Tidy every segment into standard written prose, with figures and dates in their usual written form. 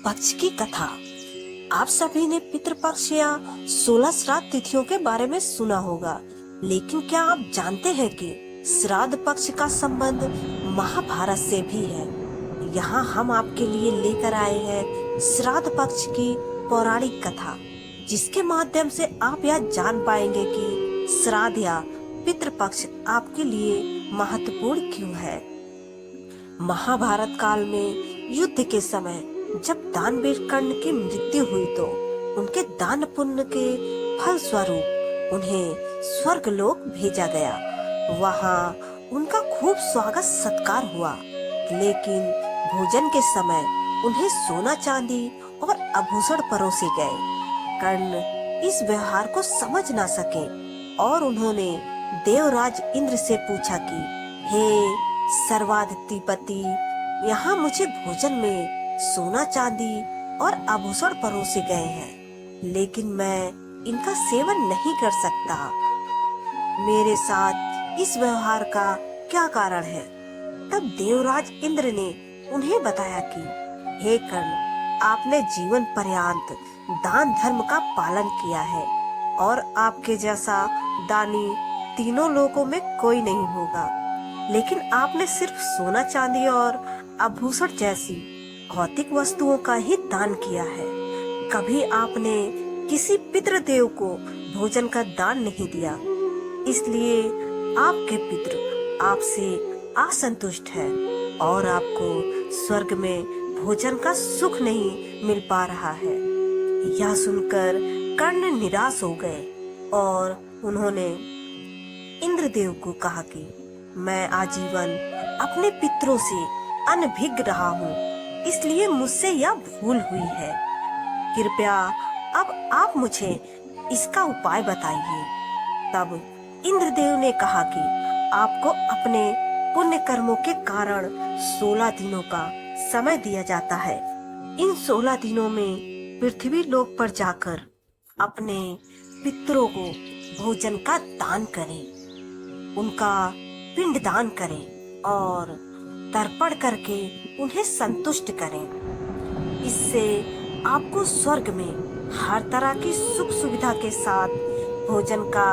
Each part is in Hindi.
पक्ष की कथा। आप सभी ने पितृपक्ष या 16 श्राद्ध तिथियों के बारे में सुना होगा, लेकिन क्या आप जानते हैं कि श्राद्ध पक्ष का संबंध महाभारत से भी है। यहाँ हम आपके लिए लेकर आए हैं श्राद्ध पक्ष की पौराणिक कथा, जिसके माध्यम से आप यह जान पाएंगे कि श्राद्ध या पितृपक्ष आपके लिए महत्वपूर्ण क्यों है। महाभारत काल में युद्ध के समय जब दानवीर कर्ण की मृत्यु हुई तो उनके दान पुण्य के फल स्वरूप उन्हें स्वर्ग लोक भेजा गया। वहाँ उनका खूब स्वागत सत्कार हुआ, लेकिन भोजन के समय उन्हें सोना चांदी और आभूषण परोसे गए। कर्ण इस व्यवहार को समझ ना सके और उन्होंने देवराज इंद्र से पूछा कि हे सर्वाधिपति, यहाँ मुझे भोजन में सोना चांदी और आभूषण परोसे गए हैं, लेकिन मैं इनका सेवन नहीं कर सकता। मेरे साथ इस व्यवहार का क्या कारण है। तब देवराज इंद्र ने उन्हें बताया कि हे कर्ण, आपने जीवन पर्यंत दान धर्म का पालन किया है और आपके जैसा दानी तीनों लोकों में कोई नहीं होगा। लेकिन आपने सिर्फ सोना चांदी और आभूषण जैसी भौतिक वस्तुओं का ही दान किया है। कभी आपने किसी पितृदेव को भोजन का दान नहीं दिया, इसलिए आपके पितृ आपसे असंतुष्ट है और आपको स्वर्ग में भोजन का सुख नहीं मिल पा रहा है। यह सुनकर कर्ण निराश हो गए और उन्होंने इंद्रदेव को कहा कि मैं आजीवन अपने पितरों से अनभिज्ञ रहा हूँ, इसलिए मुझसे यह भूल हुई है। कृपया अब आप मुझे इसका उपाय बताइए। तब इंद्रदेव ने कहा कि आपको अपने पुण्य कर्मों के कारण 16 दिनों का समय दिया जाता है। इन 16 दिनों में पृथ्वी लोक पर जाकर अपने पितरों को भोजन का दान करें, उनका पिंड दान करें और तर्पण करके उन्हें संतुष्ट करें। इससे आपको स्वर्ग में हर तरह की सुख सुविधा के साथ भोजन का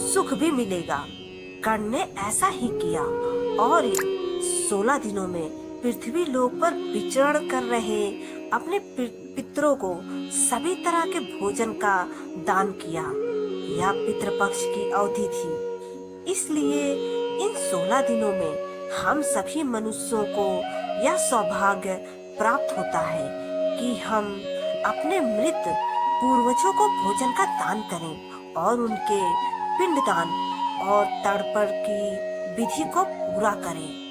सुख भी मिलेगा। कर्ण ने ऐसा ही किया और 16 दिनों में पृथ्वी लोक पर विचरण कर रहे अपने पितरों को सभी तरह के भोजन का दान किया। यह पितृपक्ष की अवधि थी, इसलिए इन 16 दिनों में हम सभी मनुष्यों को यह सौभाग्य प्राप्त होता है कि हम अपने मृत पूर्वजों को भोजन का दान करें और उनके पिंडदान और तर्पण की विधि को पूरा करें।